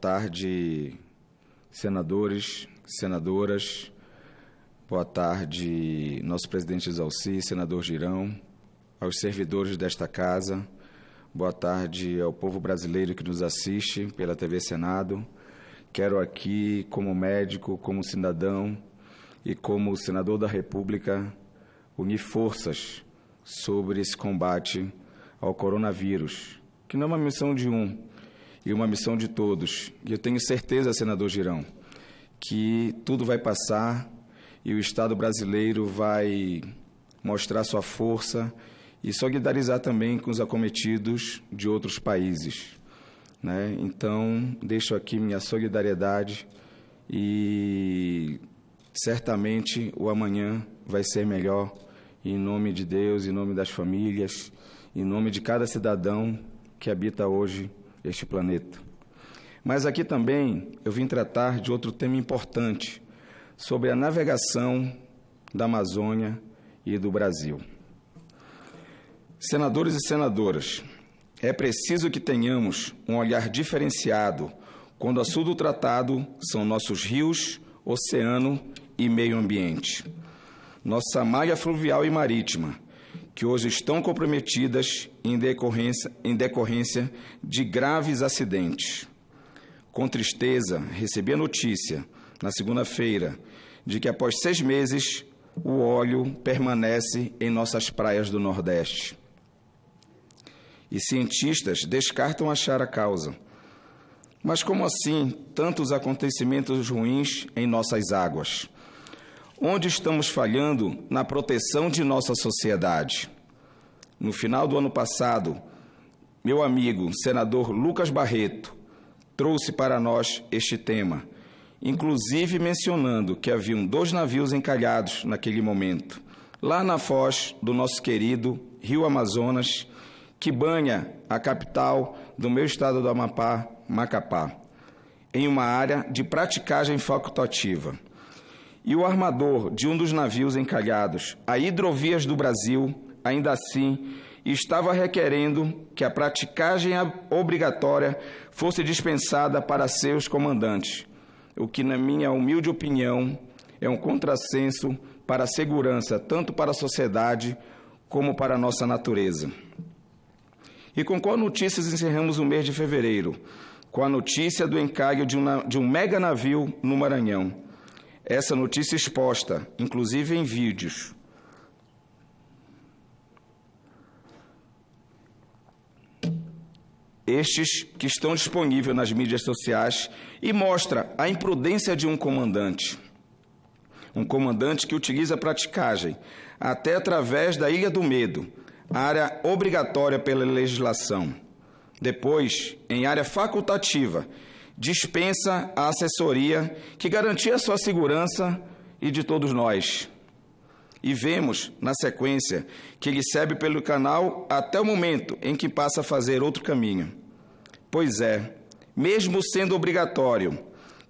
tarde, senadores, senadoras. Boa tarde, nosso presidente Exalci, senador Girão, aos servidores desta casa. Boa tarde ao povo brasileiro que nos assiste pela TV Senado. Quero aqui, como médico, como cidadão e como senador da República, unir forças sobre esse combate ao coronavírus, que não é uma missão de um, e uma missão de todos. E eu tenho certeza, senador Girão, que tudo vai passar e o Estado brasileiro vai mostrar sua força e solidarizar também com os acometidos de outros países, né? Então, deixo aqui minha solidariedade e certamente o amanhã vai ser melhor, em nome de Deus, em nome das famílias, em nome de cada cidadão que habita hoje este planeta. Mas aqui também eu vim tratar de outro tema importante, sobre a navegação da Amazônia e do Brasil. Senadores e senadoras, é preciso que tenhamos um olhar diferenciado quando o assunto do tratado são nossos rios, oceano e meio ambiente. Nossa malha fluvial e marítima, que hoje estão comprometidas em decorrência de graves acidentes. Com tristeza, recebi a notícia, na segunda-feira, de que após 6 meses, o óleo permanece em nossas praias do Nordeste. E cientistas descartam achar a causa. Mas como assim tantos acontecimentos ruins em nossas águas? Onde estamos falhando na proteção de nossa sociedade? No final do ano passado, meu amigo, senador Lucas Barreto, trouxe para nós este tema, inclusive mencionando que haviam 2 navios encalhados naquele momento, lá na foz do nosso querido Rio Amazonas, que banha a capital do meu estado do Amapá, Macapá, em uma área de praticagem facultativa. E o armador de um dos navios encalhados, a Hidrovias do Brasil, ainda assim, estava requerendo que a praticagem obrigatória fosse dispensada para seus comandantes, o que, na minha humilde opinião, é um contrassenso para a segurança, tanto para a sociedade como para a nossa natureza. E com qual notícias encerramos o mês de fevereiro? Com a notícia do encalhe de um mega navio no Maranhão. Essa notícia exposta, inclusive em vídeos. Estes que estão disponíveis nas mídias sociais e mostra a imprudência de um comandante. Um comandante que utiliza a praticagem até através da Ilha do Medo, área obrigatória pela legislação. Depois, em área facultativa, dispensa a assessoria que garantia sua segurança e de todos nós. E vemos, na sequência, que ele segue pelo canal até o momento em que passa a fazer outro caminho. Pois é, mesmo sendo obrigatório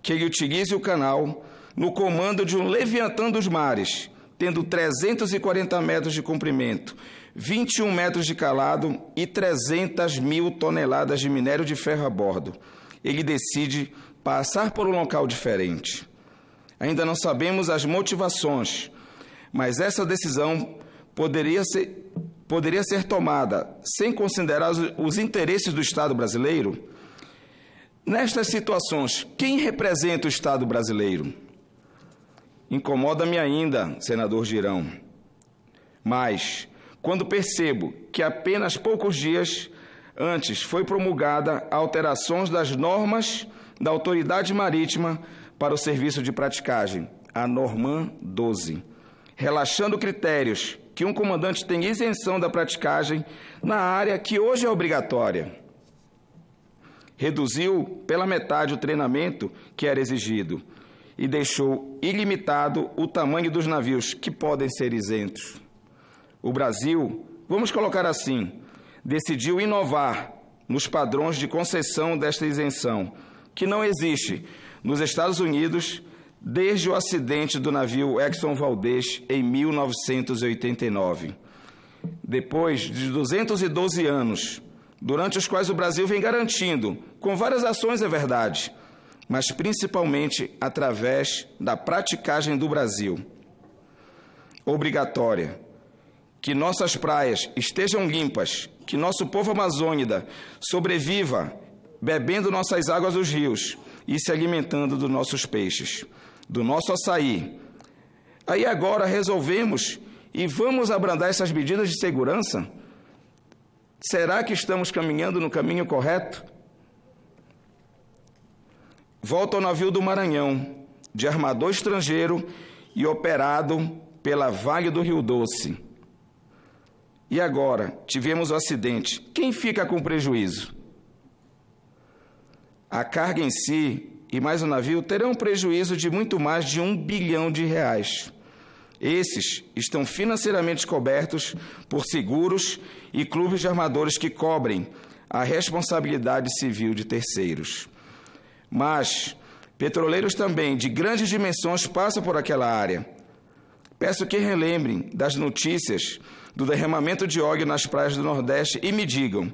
que ele utilize o canal no comando de um Leviatã dos mares, tendo 340 metros de comprimento, 21 metros de calado e 300 mil toneladas de minério de ferro a bordo, ele decide passar por um local diferente. Ainda não sabemos as motivações, mas essa decisão poderia ser tomada sem considerar os interesses do Estado brasileiro? Nestas situações, quem representa o Estado brasileiro? Incomoda-me ainda, senador Girão, mas quando percebo que apenas poucos dias antes foi promulgada alterações das normas da Autoridade Marítima para o serviço de praticagem, a Norman 12, relaxando critérios que um comandante tem isenção da praticagem na área que hoje é obrigatória. Reduziu pela metade o treinamento que era exigido e deixou ilimitado o tamanho dos navios que podem ser isentos. O Brasil, vamos colocar assim, decidiu inovar nos padrões de concessão desta isenção, que não existe nos Estados Unidos desde o acidente do navio Exxon Valdez em 1989. Depois de 212 anos, durante os quais o Brasil vem garantindo, com várias ações é verdade, mas principalmente através da praticagem do Brasil. Obrigatória. Que nossas praias estejam limpas, que nosso povo amazônida sobreviva bebendo nossas águas dos rios e se alimentando dos nossos peixes, do nosso açaí. Aí agora resolvemos e vamos abrandar essas medidas de segurança? Será que estamos caminhando no caminho correto? Volta ao navio do Maranhão, de armador estrangeiro e operado pela Vale do Rio Doce. E agora, tivemos o acidente. Quem fica com prejuízo? A carga em si e mais o navio terão prejuízo de muito mais de R$1 bilhão. Esses estão financeiramente cobertos por seguros e clubes de armadores que cobrem a responsabilidade civil de terceiros. Mas petroleiros também de grandes dimensões passam por aquela área. Peço que relembrem das notícias do derramamento de óleo nas praias do Nordeste e me digam,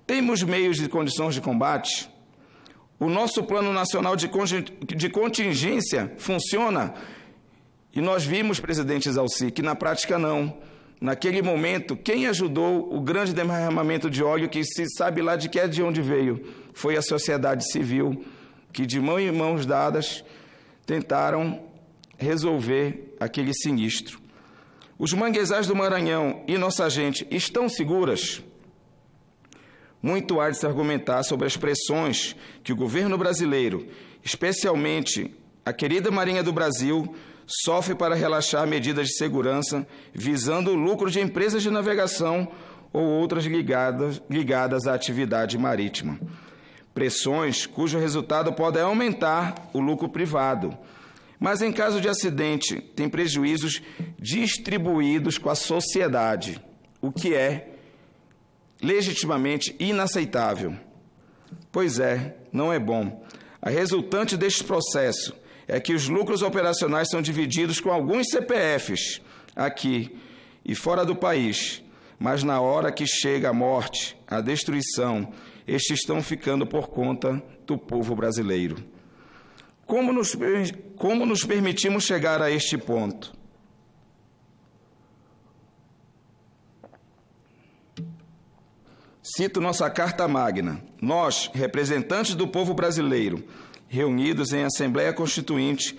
temos meios de condições de combate? O nosso Plano Nacional de Contingência funciona? E nós vimos, presidente Zalci, que na prática não. Naquele momento, quem ajudou o grande derramamento de óleo, que se sabe lá de onde veio, foi a sociedade civil, que de mãos em mãos dadas tentaram resolver aquele sinistro. Os manguezais do Maranhão e nossa gente estão seguras? Muito há de se argumentar sobre as pressões que o governo brasileiro, especialmente a querida Marinha do Brasil, sofre para relaxar medidas de segurança visando o lucro de empresas de navegação ou outras ligadas à atividade marítima. Pressões cujo resultado pode aumentar o lucro privado, mas em caso de acidente tem prejuízos distribuídos com a sociedade, o que é legitimamente inaceitável. Pois é, não é bom. A resultante deste processo é que os lucros operacionais são divididos com alguns CPFs, aqui e fora do país, mas na hora que chega a morte, a destruição, estes estão ficando por conta do povo brasileiro. Como nos permitimos chegar a este ponto? Cito nossa Carta Magna. Nós, representantes do povo brasileiro, reunidos em Assembleia Constituinte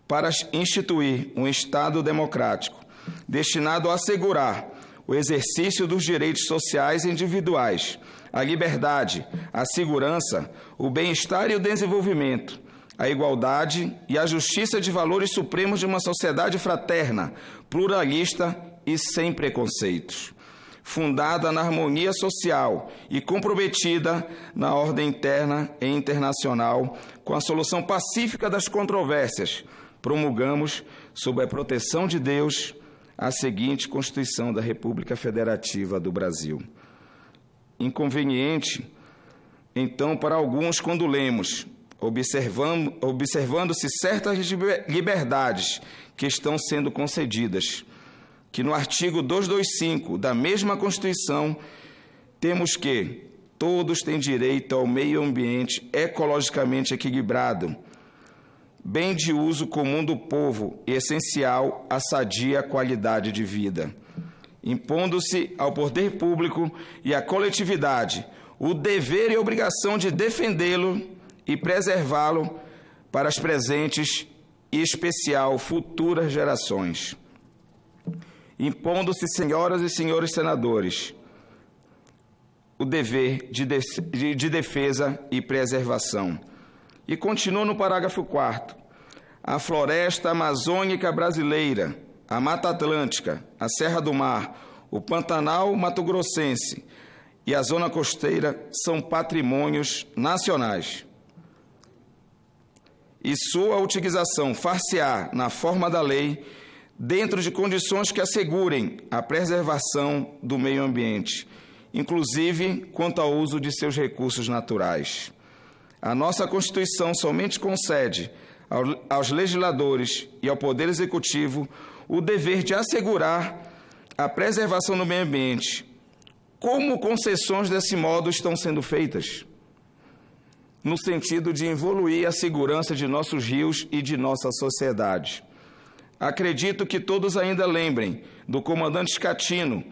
para instituir um Estado democrático, destinado a assegurar o exercício dos direitos sociais e individuais, a liberdade, a segurança, o bem-estar e o desenvolvimento, a igualdade e a justiça de valores supremos de uma sociedade fraterna, pluralista e sem preconceitos, fundada na harmonia social e comprometida na ordem interna e internacional com a solução pacífica das controvérsias, promulgamos, sob a proteção de Deus, a seguinte Constituição da República Federativa do Brasil. Inconveniente, então, para alguns, quando lemos, observando-se certas liberdades que estão sendo concedidas, que no artigo 225 da mesma Constituição temos que todos têm direito ao meio ambiente ecologicamente equilibrado, bem de uso comum do povo e essencial à sadia qualidade de vida, impondo-se ao poder público e à coletividade o dever e obrigação de defendê-lo e preservá-lo para as presentes e, em especial, futuras gerações. Impondo-se, senhoras e senhores senadores, o dever de defesa e preservação. E continua no parágrafo 4º. A floresta amazônica brasileira, a Mata Atlântica, a Serra do Mar, o Pantanal Mato-Grossense e a Zona Costeira são patrimônios nacionais. E sua utilização far-se-á na forma da lei, dentro de condições que assegurem a preservação do meio ambiente, inclusive quanto ao uso de seus recursos naturais. A nossa Constituição somente concede aos legisladores e ao Poder Executivo o dever de assegurar a preservação do meio ambiente. Como concessões desse modo estão sendo feitas? no sentido de evoluir a segurança de nossos rios e de nossa sociedade. Acredito que todos ainda lembrem do comandante Scatino.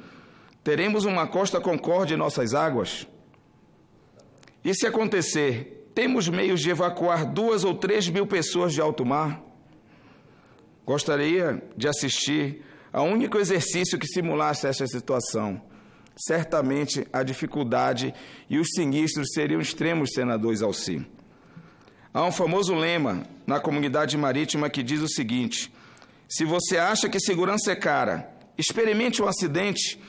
Teremos uma Costa Concórdia em nossas águas? E se acontecer, temos meios de evacuar 2 ou 3 mil pessoas de alto mar? Gostaria de assistir a único exercício que simulasse essa situação. Certamente a dificuldade e os sinistros seriam extremos, senador Isalci. Há um famoso lema na comunidade marítima que diz o seguinte: se você acha que segurança é cara, experimente um acidente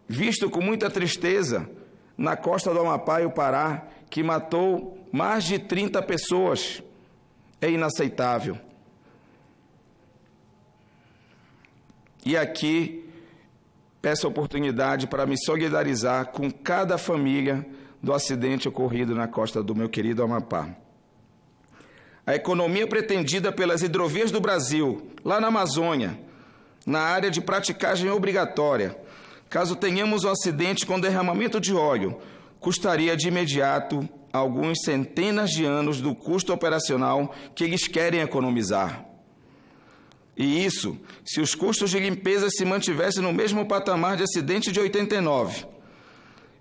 visto com muita tristeza na costa do Amapá e o Pará, que matou mais de 30 pessoas. É inaceitável. E aqui peço a oportunidade para me solidarizar com cada família do acidente ocorrido na costa do meu querido Amapá. A economia pretendida pelas hidrovias do Brasil, lá na Amazônia, na área de praticagem obrigatória, caso tenhamos um acidente com derramamento de óleo, custaria de imediato alguns centenas de anos do custo operacional que eles querem economizar. E isso, se os custos de limpeza se mantivessem no mesmo patamar de acidente de 89,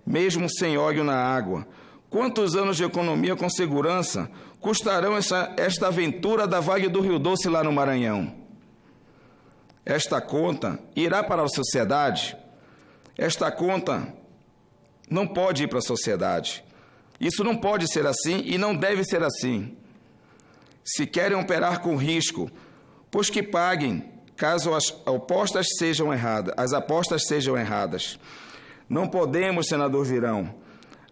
mesmo sem óleo na água, quantos anos de economia com segurança custarão esta aventura da Vale do Rio Doce lá no Maranhão? Esta conta irá para a sociedade? Esta conta não pode ir para a sociedade. Isso não pode ser assim e não deve ser assim. Se querem operar com risco, pois que paguem, caso as apostas sejam erradas. Não podemos, senador Girão,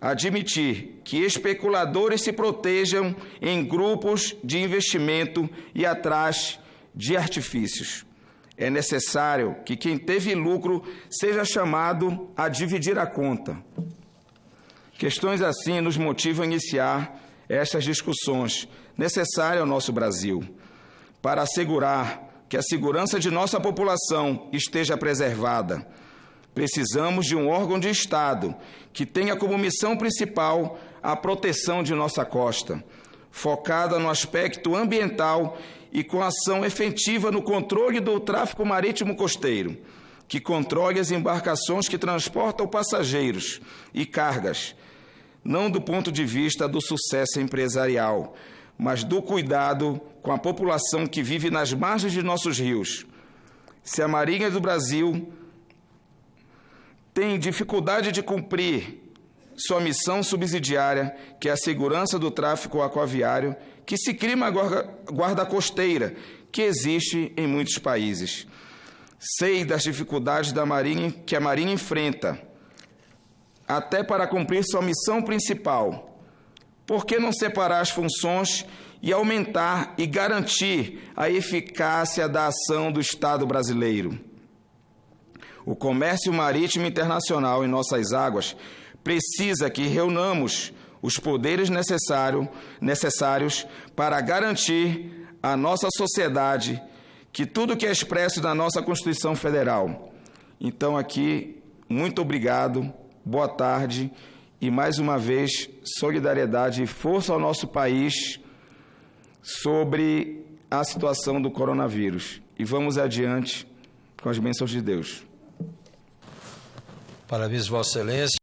admitir que especuladores se protejam em grupos de investimento e atrás de artifícios. É necessário que quem teve lucro seja chamado a dividir a conta. Questões assim nos motivam a iniciar estas discussões necessárias ao nosso Brasil, para assegurar que a segurança de nossa população esteja preservada. Precisamos de um órgão de Estado que tenha como missão principal a proteção de nossa costa, focada no aspecto ambiental e com ação efetiva no controle do tráfego marítimo costeiro, que controle as embarcações que transportam passageiros e cargas, não do ponto de vista do sucesso empresarial, mas do cuidado com a população que vive nas margens de nossos rios. Se a Marinha do Brasil tem dificuldade de cumprir sua missão subsidiária, que é a segurança do tráfego aquaviário, que se crie uma guarda costeira, que existe em muitos países. Sei das dificuldades que a Marinha enfrenta, até para cumprir sua missão principal. Por que não separar as funções e aumentar e garantir a eficácia da ação do Estado brasileiro? O comércio marítimo internacional em nossas águas precisa que reunamos os poderes necessários para garantir à nossa sociedade que tudo que é expresso na nossa Constituição Federal. Então, aqui, muito obrigado, boa tarde. E, mais uma vez, solidariedade e força ao nosso país sobre a situação do coronavírus. E vamos adiante com as bênçãos de Deus. Parabéns, Vossa Excelência.